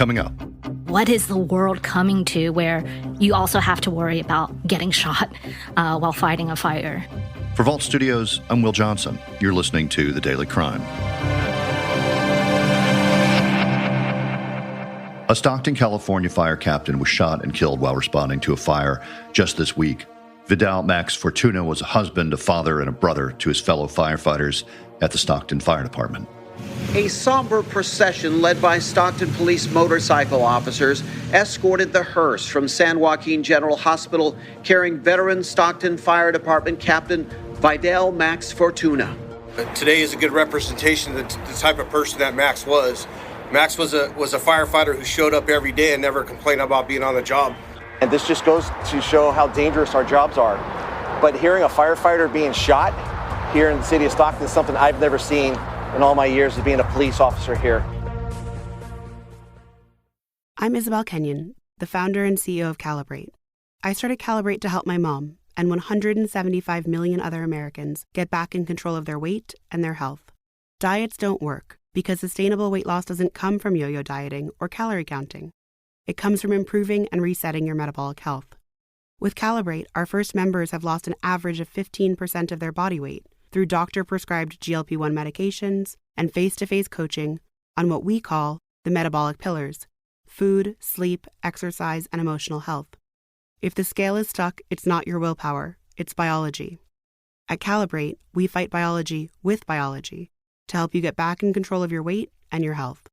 coming up. What is the world coming to where you also have to worry about getting shot while fighting a fire? For Vault Studios, I'm Will Johnson. You're listening to The Daily Crime. A Stockton, California fire captain was shot and killed while responding to a fire just this week. Vidal Max Fortuna was a husband, a father, and a brother to his fellow firefighters at the Stockton Fire Department. A somber procession led by Stockton police motorcycle officers escorted the hearse from San Joaquin General Hospital, carrying veteran Stockton Fire Department Captain Vidal Max Fortuna. Today is a good representation of the type of person that Max was. Max was a firefighter who showed up every day and never complained about being on the job. And this just goes to show how dangerous our jobs are. But hearing a firefighter being shot here in the city of Stockton is something I've never seen in all my years of being a police officer here. I'm Isabel Kenyon, the founder and CEO of Calibrate. I started Calibrate to help my mom and 175 million other Americans get back in control of their weight and their health. Diets don't work because sustainable weight loss doesn't come from yo-yo dieting or calorie counting. It comes from improving and resetting your metabolic health. With Calibrate, our first members have lost an average of 15% of their body weight through doctor-prescribed GLP-1 medications and face-to-face coaching on what we call the metabolic pillars: food, sleep, exercise, and emotional health. If the scale is stuck, it's not your willpower, it's biology. At Calibrate, we fight biology with biology to help you get back in control of your weight and your health.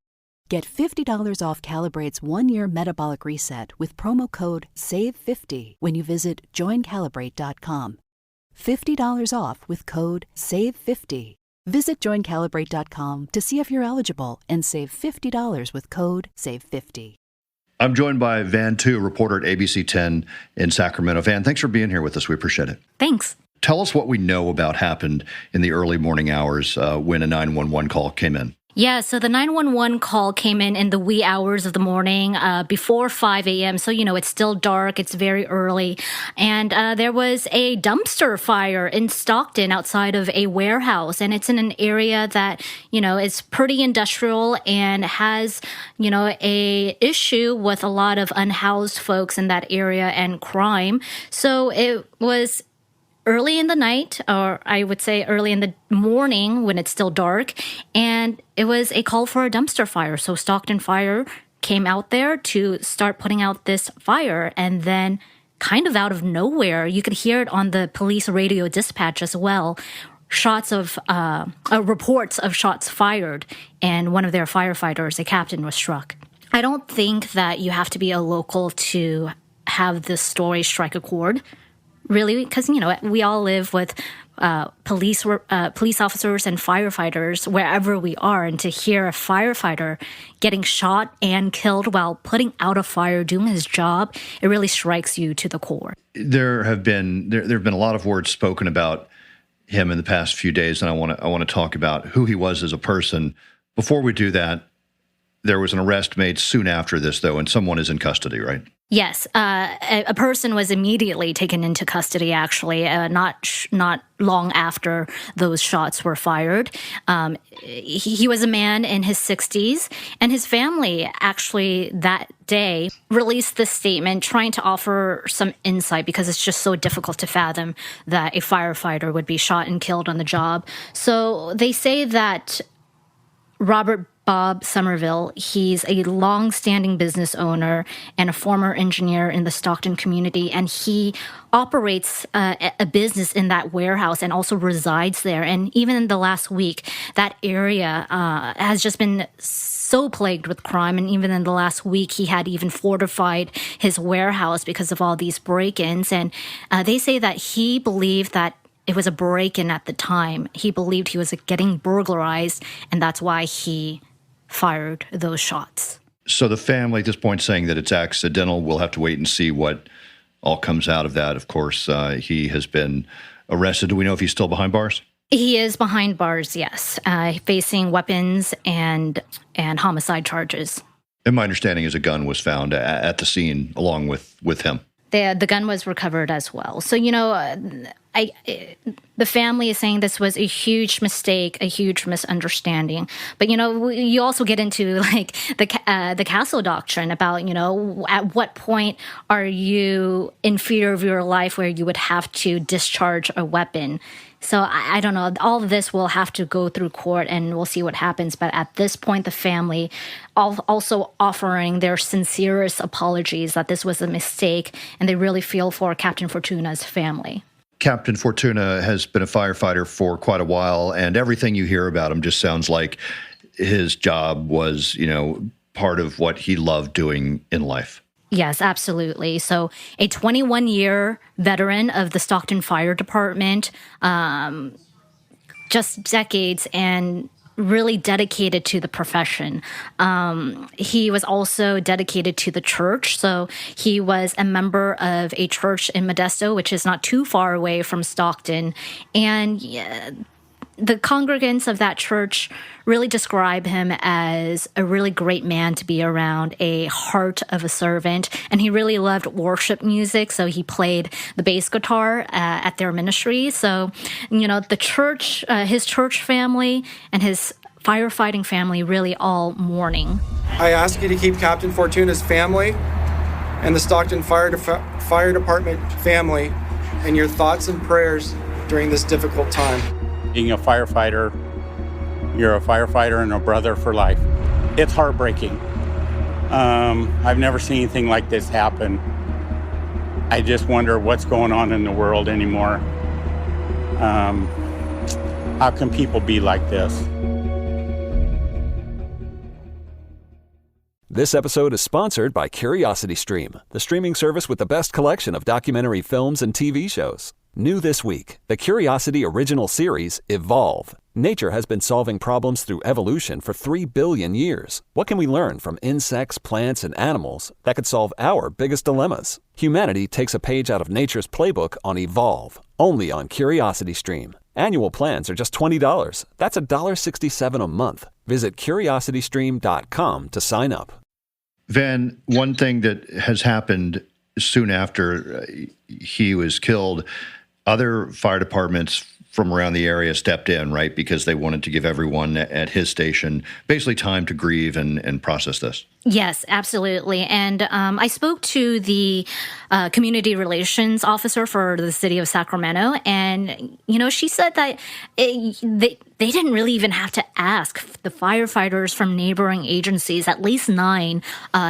Get $50 off Calibrate's one-year metabolic reset with promo code SAVE50 when you visit joincalibrate.com. $50 off with code SAVE50. Visit joincalibrate.com to see if you're eligible and save $50 with code SAVE50. I'm joined by Van Tieu, reporter at ABC 10 in Sacramento. Van, thanks for being here with us. We appreciate it. Thanks. Tell us what we know about happened in the early morning hours when a 911 call came in. Yeah, so the 911 call came in the wee hours of the morning, before 5 a.m. So, it's still dark. It's very early. And there was a dumpster fire in Stockton outside of a warehouse. And it's in an area that, is pretty industrial and has, a issue with a lot of unhoused folks in that area and crime. So it was early in the night, or I would say early in the morning when it's still dark, and it was a call for a dumpster fire. So Stockton Fire came out there to start putting out this fire, and then kind of out of nowhere, you could hear it on the police radio dispatch as well, reports of shots fired, and one of their firefighters, a captain, was struck. I don't think that you have to be a local to have this story strike a chord. Really, because, we all live with police officers and firefighters wherever we are. And to hear a firefighter getting shot and killed while putting out a fire, doing his job, it really strikes you to the core. There have been a lot of words spoken about him in the past few days, and I want to talk about who he was as a person. Before we do that, there was an arrest made soon after this, though, and someone is in custody, right? Yes, a person was immediately taken into custody, actually, not long after those shots were fired. He was a man in his 60s, and his family actually that day released this statement trying to offer some insight because it's just so difficult to fathom that a firefighter would be shot and killed on the job. So they say that Robert Bob Somerville, he's a long-standing business owner and a former engineer in the Stockton community, and he operates a business in that warehouse and also resides there. And even in the last week, that area has just been so plagued with crime. And even in the last week, he had even fortified his warehouse because of all these break-ins. And they say that he believed that it was a break-in at the time. He believed he was getting burglarized, and that's why he fired those shots. So the family at this point saying that it's accidental. We'll have to wait and see what all comes out of that. Of course, he has been arrested. Do we know if he's still behind bars? He is behind bars, yes, facing weapons and homicide charges. And my understanding is a gun was found at the scene along with him. The gun was recovered as well. So, the family is saying this was a huge mistake, a huge misunderstanding. But, you also get into like the castle doctrine about, at what point are you in fear of your life where you would have to discharge a weapon? So I don't know. All of this will have to go through court, and we'll see what happens. But at this point, the family also offering their sincerest apologies that this was a mistake, and they really feel for Captain Fortuna's family. Captain Fortuna has been a firefighter for quite a while, and everything you hear about him just sounds like his job was, part of what he loved doing in life. Yes, absolutely. So a 21-year veteran of the Stockton Fire Department, just decades, and really dedicated to the profession. He was also dedicated to the church. So he was a member of a church in Modesto, which is not too far away from Stockton. And the congregants of that church really describe him as a really great man to be around, a heart of a servant, and he really loved worship music, so he played the bass guitar at their ministry. So, the church, his church family and his firefighting family really all mourning. I ask you to keep Captain Fortuna's family and the Stockton Fire Department family in your thoughts and prayers during this difficult time. Being a firefighter, you're a firefighter and a brother for life. It's heartbreaking. I've never seen anything like this happen. I just wonder what's going on in the world anymore. How can people be like this? This episode is sponsored by CuriosityStream, the streaming service with the best collection of documentary films and TV shows. New this week, the Curiosity original series, Evolve. Nature has been solving problems through evolution for 3 billion years. What can we learn from insects, plants, and animals that could solve our biggest dilemmas? Humanity takes a page out of nature's playbook on Evolve, only on CuriosityStream. Annual plans are just $20. That's $1.67 a month. Visit curiositystream.com to sign up. Van, one thing that has happened soon after he was killed, other fire departments from around the area stepped in, right? Because they wanted to give everyone at his station basically time to grieve and process this. Yes, absolutely. And I spoke to the community relations officer for the city of Sacramento, and, she said that they didn't really even have to ask. The firefighters from neighboring agencies, at least 9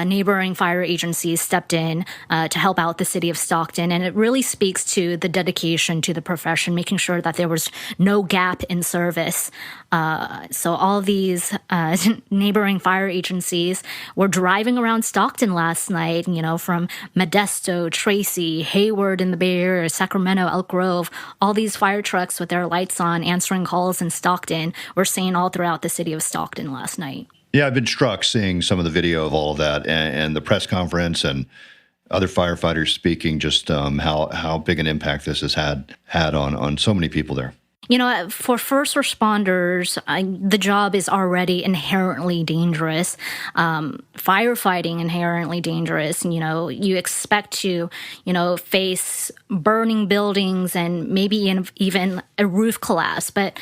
neighboring fire agencies, stepped in to help out the city of Stockton. And it really speaks to the dedication to the profession, making sure that there was no gap in service. So all these neighboring fire agencies were driving around Stockton last night, from Modesto, Tracy, Hayward in the Bay Area, Sacramento, Elk Grove, all these fire trucks with their lights on, answering calls in Stockton. We're seeing all throughout the city of Stockton last night. Yeah, I've been struck seeing some of the video of all of that and the press conference and other firefighters speaking, just how big an impact this has had on so many people there. For first responders, the job is already inherently dangerous. Firefighting inherently dangerous. You expect to, face burning buildings and maybe even a roof collapse, but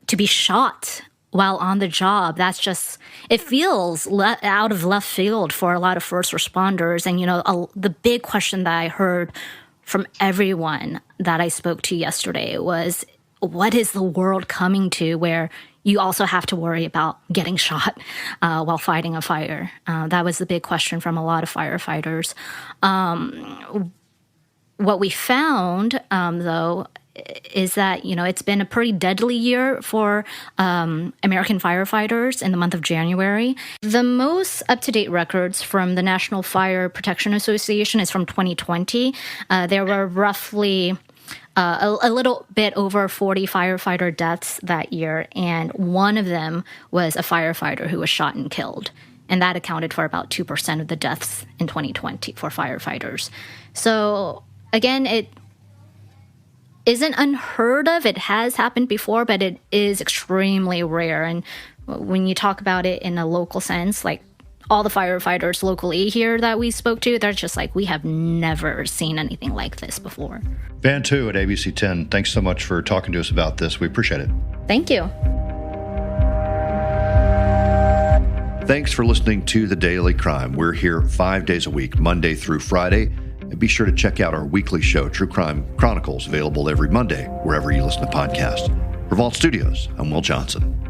to be shot while on the job, that's just, it feels out of left field for a lot of first responders. And, the big question that I heard from everyone that I spoke to yesterday was, what is the world coming to where you also have to worry about getting shot while fighting a fire? That was the big question from a lot of firefighters. What we found, though, is that, it's been a pretty deadly year for American firefighters in the month of January. The most up-to-date records from the National Fire Protection Association is from 2020. There were roughly a little bit over 40 firefighter deaths that year, and one of them was a firefighter who was shot and killed. And that accounted for about 2% of the deaths in 2020 for firefighters. So, again, it isn't unheard of. It has happened before, but it is extremely rare. And when you talk about it in a local sense, like all the firefighters locally here that we spoke to, they're just like, we have never seen anything like this before. Van Tieu at ABC 10, thanks so much for talking to us about this. We appreciate it. Thank you. Thanks for listening to The Daily Crime. We're here 5 days a week, Monday through Friday. And be sure to check out our weekly show, True Crime Chronicles, available every Monday, wherever you listen to podcasts. For Vault Studios, I'm Will Johnson.